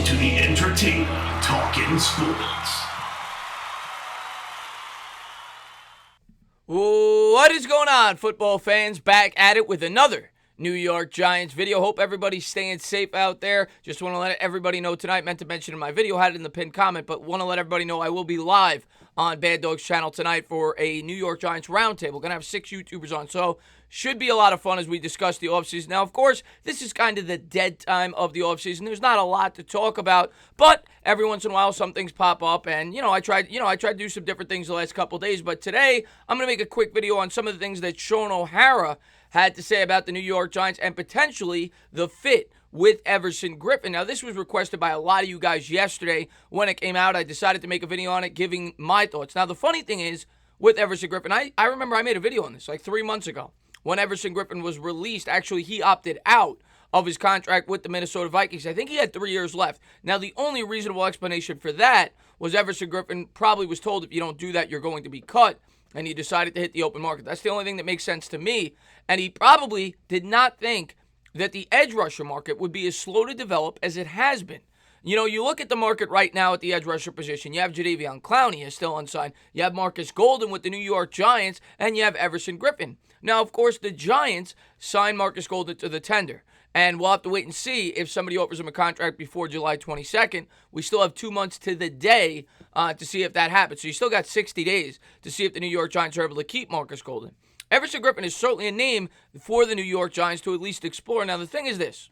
to the entertainer talking sports. What is going on, football fans? Back at it with another New York Giants video. Hope everybody's staying safe out there. Just want to let everybody know tonight, meant to mention in my video, had it in the pinned comment, but want to let everybody know I will be live on Bad Dogs channel tonight for a New York Giants roundtable. Going to have 6 YouTubers on, so should be a lot of fun as we discuss the offseason. Now, of course, this is kind of the dead time of the offseason. There's not a lot to talk about, but every once in a while some things pop up, and I tried to do some different things the last couple of days, but today I'm going to make a quick video on some of the things that Shaun O'Hara had to say about the New York Giants and potentially the fit with Everson Griffen. Now, this was requested by a lot of you guys yesterday when it came out. I decided to make a video on it, giving my thoughts. Now, the funny thing is, with Everson Griffen, I remember I made a video on this like 3 months ago when Everson Griffen was released. Actually, he opted out of his contract with the Minnesota Vikings. I think he had 3 years left. Now, the only reasonable explanation for that was Everson Griffen probably was told, if you don't do that, you're going to be cut, and he decided to hit the open market. That's the only thing that makes sense to me. And he probably did not think that the edge rusher market would be as slow to develop as it has been. You look at the market right now at the edge rusher position. You have Jadeveon Clowney is still unsigned. You have Marcus Golden with the New York Giants, and you have Everson Griffen. Now, of course, the Giants signed Marcus Golden to the tender, and we'll have to wait and see if somebody offers him a contract before July 22nd. We still have 2 months to the day to see if that happens. So you still got 60 days to see if the New York Giants are able to keep Marcus Golden. Everson Griffen is certainly a name for the New York Giants to at least explore. Now, the thing is this.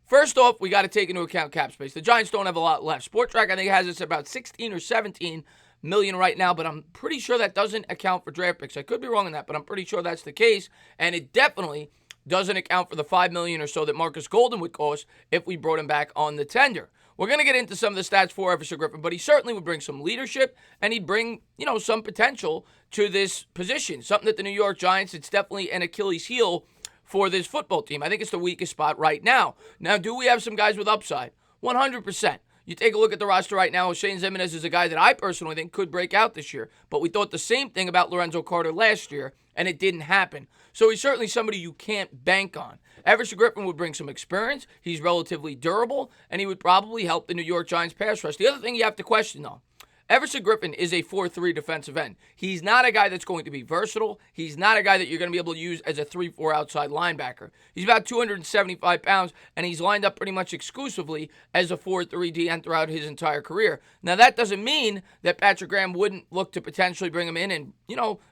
First off, we got to take into account cap space. The Giants don't have a lot left. Spotrac, I think, has us about 16 or 17 million right now, but I'm pretty sure that doesn't account for draft picks. I could be wrong on that, but I'm pretty sure that's the case, and it definitely doesn't account for the $5 million or so that Marcus Golden would cost if we brought him back on the tender. We're going to get into some of the stats for Everson Griffen, but he certainly would bring some leadership, and he'd bring, some potential to this position. Something that the New York Giants, it's definitely an Achilles heel for this football team. I think it's the weakest spot right now. Now, do we have some guys with upside? 100%. You take a look at the roster right now. Shane Zimenez is a guy that I personally think could break out this year, but we thought the same thing about Lorenzo Carter last year, and it didn't happen. So he's certainly somebody you can't bank on. Everson Griffen would bring some experience. He's relatively durable, and he would probably help the New York Giants pass rush. The other thing you have to question, though, Everson Griffen is a 4-3 defensive end. He's not a guy that's going to be versatile. He's not a guy that you're going to be able to use as a 3-4 outside linebacker. He's about 275 pounds, and he's lined up pretty much exclusively as a 4-3 DN throughout his entire career. Now, that doesn't mean that Patrick Graham wouldn't look to potentially bring him in and,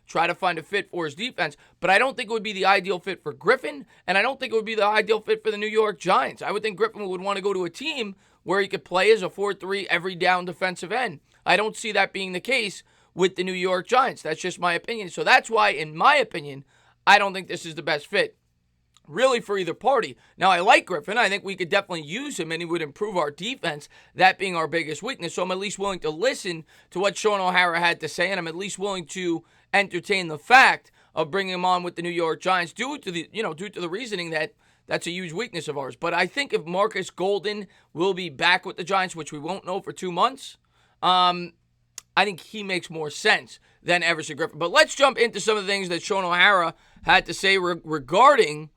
try to find a fit for his defense, but I don't think it would be the ideal fit for Griffen, and I don't think it would be the ideal fit for the New York Giants. I would think Griffen would want to go to a team where he could play as a 4-3 every down defensive end. I don't see that being the case with the New York Giants. That's just my opinion. So that's why, in my opinion, I don't think this is the best fit, really, for either party. Now, I like Griffen. I think we could definitely use him, and he would improve our defense, that being our biggest weakness. So I'm at least willing to listen to what Shaun O'Hara had to say, and I'm at least willing to entertain the fact of bringing him on with the New York Giants due to the reasoning that that's a huge weakness of ours. But I think if Marcus Golden will be back with the Giants, which we won't know for 2 months, I think he makes more sense than Everson Griffen. But let's jump into some of the things that Shaun O'Hara had to say regarding,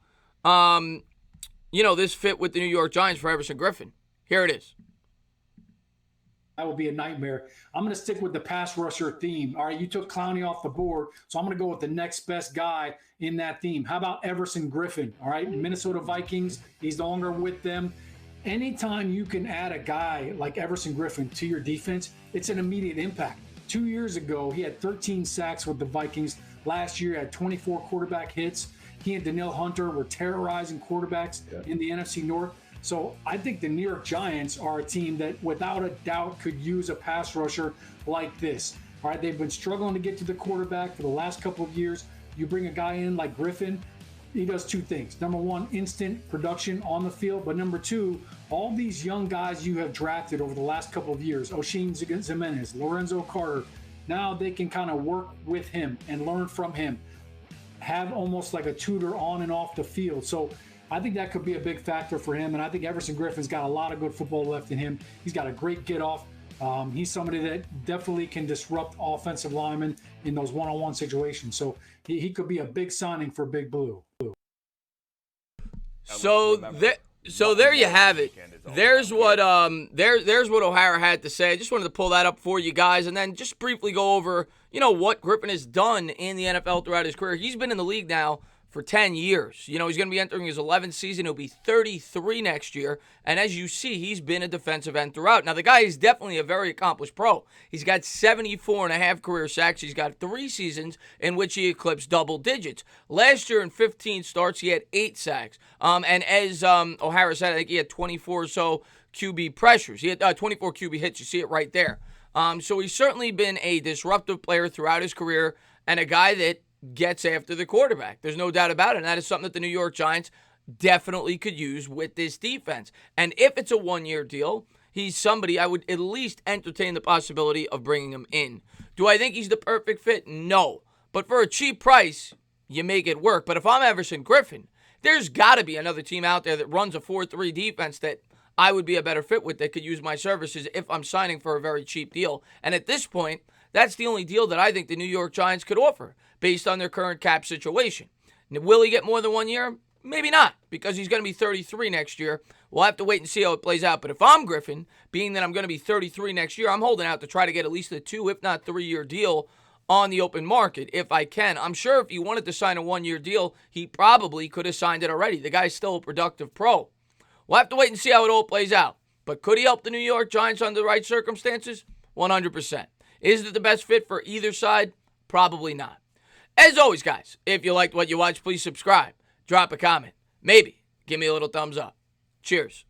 this fit with the New York Giants for Everson Griffen. Here it is. That would be a nightmare. I'm going to stick with the pass rusher theme. All right, you took Clowney off the board, so I'm going to go with the next best guy in that theme. How about Everson Griffen? All right, Minnesota Vikings, he's no longer with them. Anytime you can add a guy like Everson Griffen to your defense, it's an immediate impact. 2 years ago, he had 13 sacks with the Vikings. Last year, he had 24 quarterback hits. He and Danielle Hunter were terrorizing quarterbacks in the NFC North. So I think the New York Giants are a team that without a doubt could use a pass rusher like this. All right, they've been struggling to get to the quarterback for the last couple of years. You bring a guy in like Griffen, he does two things. Number one, instant production on the field. But number two, all these young guys you have drafted over the last couple of years, Oshane Ximines, Lorenzo Carter, now they can kind of work with him and learn from him, have almost like a tutor on and off the field. So I think that could be a big factor for him. And I think Everson Griffen's got a lot of good football left in him. He's got a great get off. He's somebody that definitely can disrupt offensive linemen in those one-on-one situations. So he could be a big signing for Big Blue. So there you have it. There's what there's what O'Hara had to say. I just wanted to pull that up for you guys, and then just briefly go over, what Griffin has done in the NFL throughout his career. He's been in the league now for 10 years. He's going to be entering his 11th season. He'll be 33 next year. And as you see, he's been a defensive end throughout. Now, the guy is definitely a very accomplished pro. He's got 74.5 career sacks. He's got 3 seasons in which he eclipsed double digits. Last year in 15 starts, he had 8 sacks. And as O'Hara said, I think he had 24 or so QB pressures. He had 24 QB hits. You see it right there. So he's certainly been a disruptive player throughout his career and a guy that gets after the quarterback. There's no doubt about it. And that is something that the New York Giants definitely could use with this defense. And if it's a one-year deal, he's somebody I would at least entertain the possibility of bringing him in. Do I think he's the perfect fit? No. But for a cheap price, you make it work. But if I'm Everson Griffin, there's got to be another team out there that runs a 4-3 defense that I would be a better fit with that could use my services if I'm signing for a very cheap deal. And at this point, that's the only deal that I think the New York Giants could offer based on their current cap situation. Now, will he get more than 1 year? Maybe not, because he's going to be 33 next year. We'll have to wait and see how it plays out. But if I'm Griffin, being that I'm going to be 33 next year, I'm holding out to try to get at least a 2, if not 3-year deal on the open market if I can. I'm sure if he wanted to sign a 1-year deal, he probably could have signed it already. The guy's still a productive pro. We'll have to wait and see how it all plays out. But could he help the New York Giants under the right circumstances? 100%. Is it the best fit for either side? Probably not. As always, guys, if you liked what you watched, please subscribe. Drop a comment. Maybe give me a little thumbs up. Cheers.